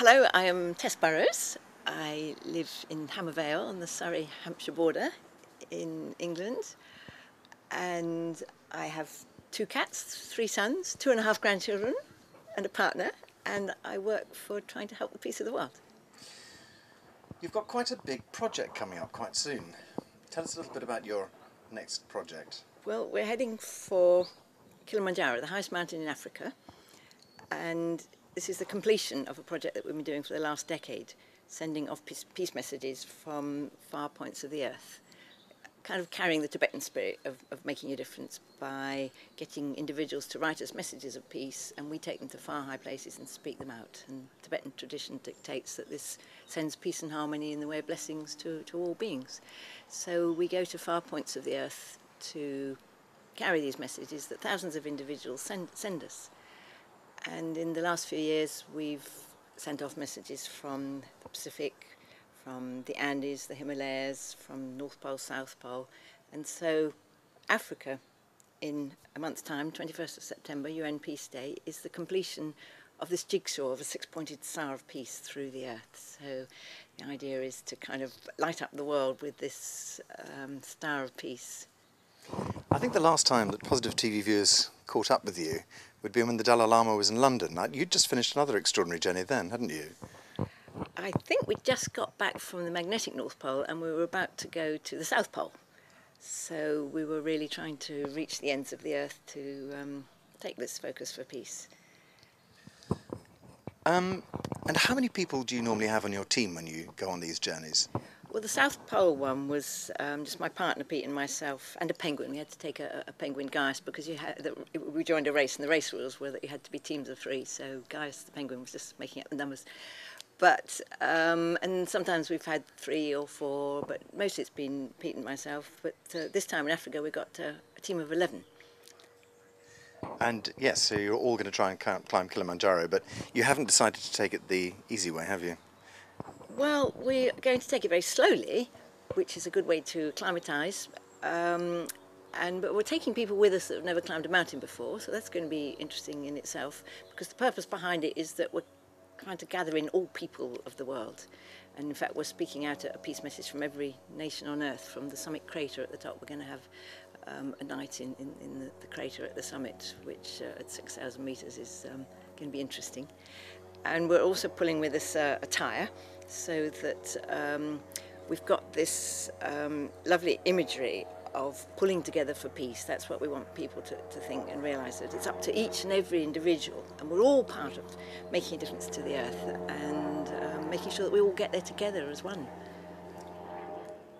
Hello, I am Tess Burrows. I live in Hammervale on the Surrey-Hampshire border in England, and I have 2 cats, 3 sons, 2.5 grandchildren and a partner, and I work for trying to help the peace of the world. You've got quite a big project coming up quite soon. Tell us a little bit about your next project. Well, we're heading for Kilimanjaro, the highest mountain in Africa, and this is the completion of a project that we've been doing for the last decade, sending off peace messages from far points of the earth, kind of carrying the Tibetan spirit of making a difference by getting individuals to write us messages of peace, and we take them to far high places and speak them out. And Tibetan tradition dictates that this sends peace and harmony in the way of blessings to all beings. So we go to far points of the earth to carry these messages that thousands of individuals send us. And in the last few years, we've sent off messages from the Pacific, from the Andes, the Himalayas, from North Pole, South Pole. And so Africa, in a month's time, 21st of September, UN Peace Day, is the completion of this jigsaw of a 6-pointed star of peace through the earth. So the idea is to kind of light up the world with this star of peace. I think the last time that PositiveTV viewers caught up with you would be when the Dalai Lama was in London. You'd just finished another extraordinary journey then, hadn't you? I think we just got back from the magnetic North Pole and we were about to go to the South Pole. So we were really trying to reach the ends of the earth to take this focus for peace. And how many people do you normally have on your team when you go on these journeys? Well, the South Pole one was just my partner Pete and myself and a penguin. We had to take a penguin Gaius because we joined a race, and the race rules were that you had to be teams of 3. So Gaius, the penguin, was just making up the numbers. But and sometimes we've had 3 or 4, but mostly it's been Pete and myself. But this time in Africa we got a team of 11. And yes, so you're all going to try and climb Kilimanjaro, but you haven't decided to take it the easy way, have you? Well, we're going to take it very slowly, which is a good way to acclimatise. But we're taking people with us that have never climbed a mountain before, so that's going to be interesting in itself, because the purpose behind it is that we're trying to gather in all people of the world. And in fact, we're speaking out a peace message from every nation on earth. From the summit crater at the top, we're going to have a night in the crater at the summit, which at 6,000 metres is going to be interesting. And we're also pulling with us a TYRE, so that we've got this lovely imagery of pulling together for peace. That's what we want people to think and realise, that it's up to each and every individual, and we're all part of making a difference to the earth and making sure that we all get there together as one.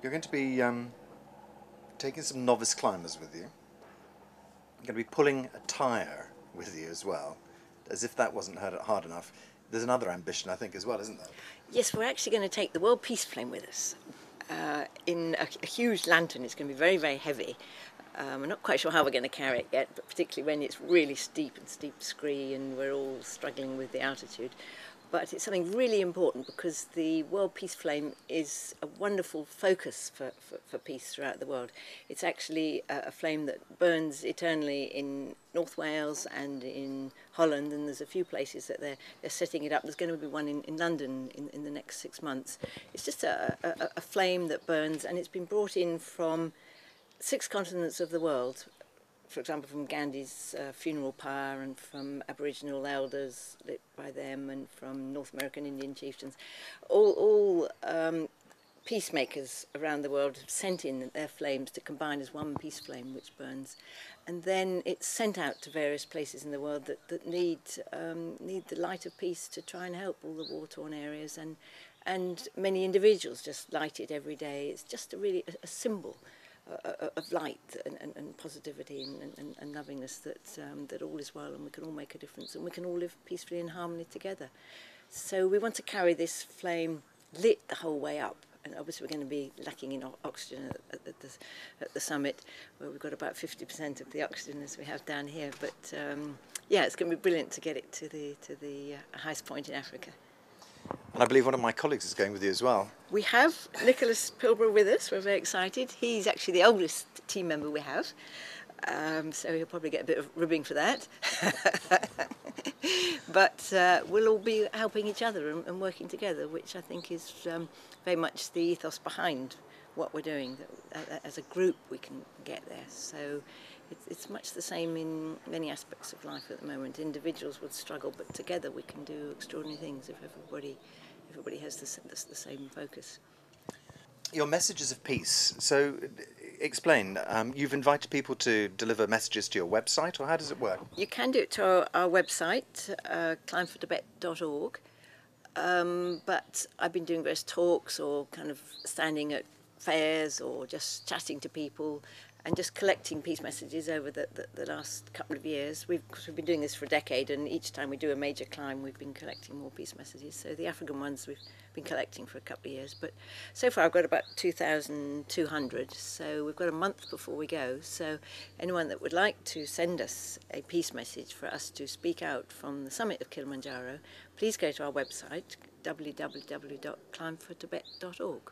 You're going to be taking some novice climbers with you. You're going to be pulling a TYRE with you as well, as if that wasn't hard enough. There's another ambition, I think, as well, isn't there? Yes, we're actually going to take the World Peace Flame with us in a huge lantern. It's going to be very, very heavy. I'm not quite sure how we're going to carry it yet, but particularly when it's really steep scree and we're all struggling with the altitude. But it's something really important, because the World Peace Flame is a wonderful focus for peace throughout the world. It's actually a flame that burns eternally in North Wales and in Holland, and there's a few places that they're setting it up. There's going to be one in London in the next 6 months. It's just a flame that burns, and it's been brought in from 6 continents of the world. For example, from Gandhi's funeral pyre, and from Aboriginal elders lit by them, and from North American Indian chieftains. All peacemakers around the world have sent in their flames to combine as one peace flame which burns. And then it's sent out to various places in the world that need the light of peace to try and help all the war-torn areas. And many individuals just light it every day. It's just really a symbol of light and positivity and lovingness, that all is well and we can all make a difference and we can all live peacefully in harmony together. So we want to carry this flame lit the whole way up, and obviously we're going to be lacking in oxygen at the summit, where we've got about 50% of the oxygen as we have down here. But yeah, it's going to be brilliant to get it to the highest point in Africa. And I believe one of my colleagues is going with you as well. We have Nicholas Pilbrow with us. We're very excited. He's actually the oldest team member we have, so he'll probably get a bit of ribbing for that. but we'll all be helping each other and working together, which I think is very much the ethos behind what we're doing. That as a group we can get there. So it's much the same in many aspects of life at the moment. Individuals would struggle, but together we can do extraordinary things if everybody has the same focus. Your messages of peace. So, explain. You've invited people to deliver messages to your website, or how does it work? You can do it to our website, climbfortibet.org. But I've been doing various talks or kind of standing at fairs or just chatting to people and just collecting peace messages over the last couple of years. We've been doing this for a decade, and each time we do a major climb we've been collecting more peace messages. So the African ones we've been collecting for a couple of years, but so far I've got about 2,200, so we've got a month before we go. So anyone that would like to send us a peace message for us to speak out from the summit of Kilimanjaro, please go to our website, www.climbfortibet.org.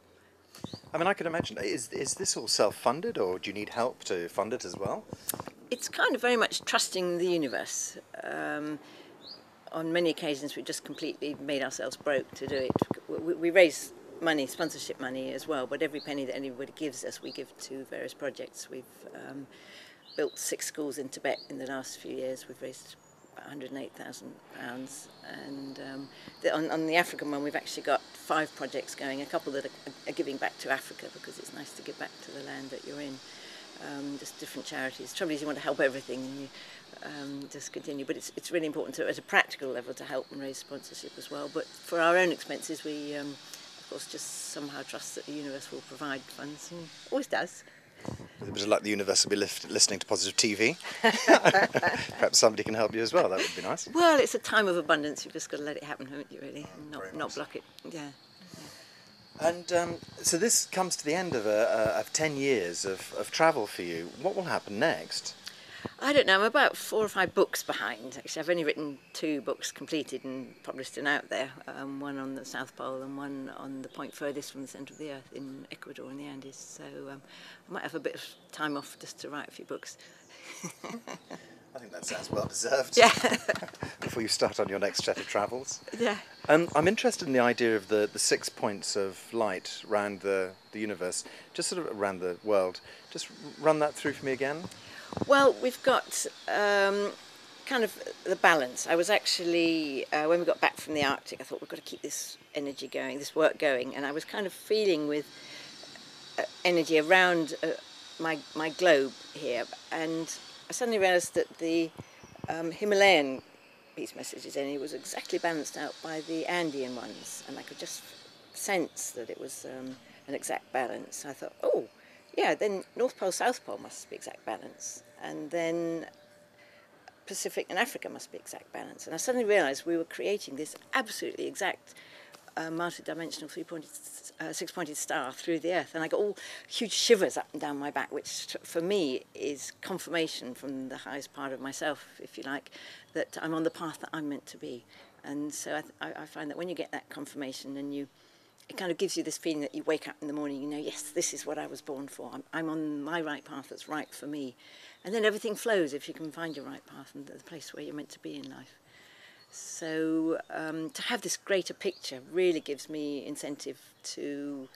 I mean, I can imagine, is this all self-funded, or do you need help to fund it as well? It's kind of very much trusting the universe. On many occasions we've just completely made ourselves broke to do it. We raise money, sponsorship money as well, but every penny that anybody gives us we give to various projects. We've built 6 schools in Tibet in the last few years. We've raised £108,000, and on the African one we've actually got 5 projects going, a couple that are giving back to Africa, because it's nice to give back to the land that you're in. Just different charities. The trouble is you want to help everything, and you just continue, but it's really important to, at a practical level, to help and raise sponsorship as well. But for our own expenses we of course just somehow trust that the universe will provide funds, and always does. It was like the universe will be listening to Positive TV. Perhaps somebody can help you as well. That would be nice. Well, it's a time of abundance. You've just got to let it happen, haven't you, really, and not block it. Yeah. And so this comes to the end of 10 years of travel for you. What will happen next? I don't know. I'm about 4 or 5 books behind. Actually, I've only written 2 books completed and published and out there. One on the South Pole and one on the point furthest from the centre of the Earth in Ecuador in the Andes. So I might have a bit of time off just to write a few books. I think that sounds well deserved. Yeah. Before you start on your next set of travels. Yeah. I'm interested in the idea of the 6 points of light around the universe, just sort of around the world. Just run that through for me again. Well, we've got kind of the balance. I was actually, when we got back from the Arctic, I thought we've got to keep this energy going, this work going, and I was kind of feeling with energy around my globe here, and I suddenly realised that the Himalayan peace messages energy was exactly balanced out by the Andean ones, and I could just sense that it was an exact balance. I thought, oh, yeah, then North Pole, South Pole must be exact balance, and then Pacific and Africa must be exact balance. And I suddenly realised we were creating this absolutely exact multi-dimensional 6-pointed star through the Earth, and I got all huge shivers up and down my back, which for me is confirmation from the highest part of myself, if you like, that I'm on the path that I'm meant to be. And so I find that when you get that confirmation, and it kind of gives you this feeling that you wake up in the morning, you know, yes, this is what I was born for. I'm on my right path that's right for me. And then everything flows if you can find your right path and the place where you're meant to be in life. So to have this greater picture really gives me incentive to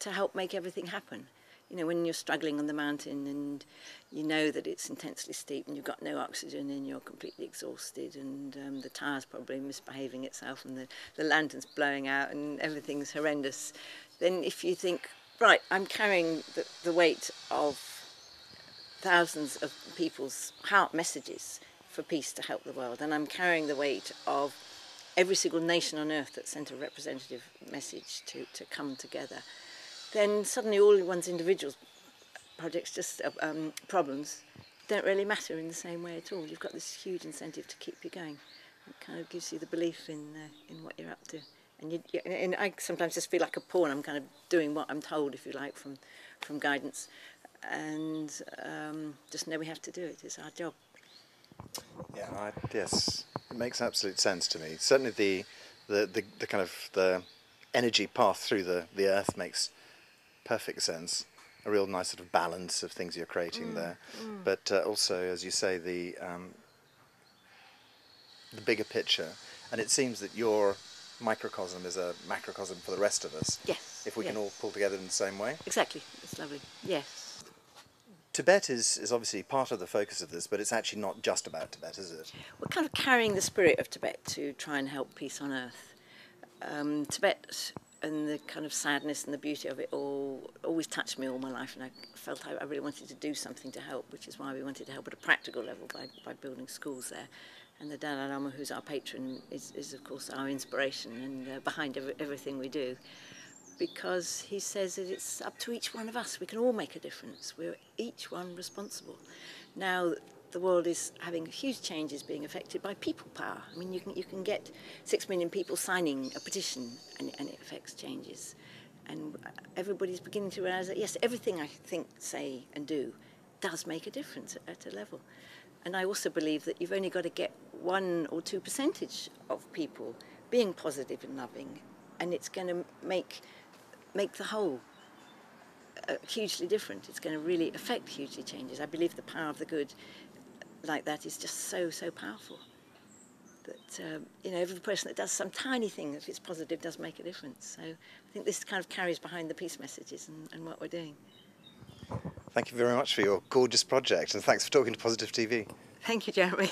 help make everything happen. You know, when you're struggling on the mountain and you know that it's intensely steep and you've got no oxygen and you're completely exhausted, and the tire's probably misbehaving itself and the lantern's blowing out and everything's horrendous, then if you think, right, I'm carrying the weight of thousands of people's heart messages for peace to help the world, and I'm carrying the weight of every single nation on earth that sent a representative message to come together, then suddenly all one's individual projects, just problems, don't really matter in the same way at all. You've got this huge incentive to keep you going. It kind of gives you the belief in what you're up to. And I sometimes just feel like a pawn. I'm kind of doing what I'm told, if you like, from guidance, and just know we have to do it. It's our job. Yeah, yes, it makes absolute sense to me. Certainly the kind of the energy path through the Earth makes perfect sense. A real nice sort of balance of things you're creating there. But also, as you say, the the bigger picture, and it seems that your microcosm is a macrocosm for the rest of us. Yes. If we yes. can all pull together in the same way. Exactly. It's lovely. Yes. Tibet is obviously part of the focus of this, but it's actually not just about Tibet, is it? We're kind of carrying the spirit of Tibet to try and help peace on earth. Tibet and the kind of sadness and the beauty of it all always touched me all my life, and I felt I really wanted to do something to help, which is why we wanted to help at a practical level by building schools there. And the Dalai Lama, who's our patron, is of course our inspiration and behind everything we do, because he says that it's up to each one of us. We can all make a difference. We're each one responsible. Now, the world is having huge changes being affected by people power. I mean, you can get 6 million people signing a petition and it affects changes. And everybody's beginning to realise that, yes, everything I think, say and do does make a difference at a level. And I also believe that you've only got to get 1 or 2% of people being positive and loving, and it's going to make the whole hugely different. It's going to really affect hugely changes. I believe the power of the good like that is just so powerful. That you know, every person that does some tiny thing, if it's positive, does make a difference. So I think this kind of carries behind the peace messages and what we're doing. Thank you very much for your gorgeous project, and thanks for talking to Positive TV. Thank you, Jeremy.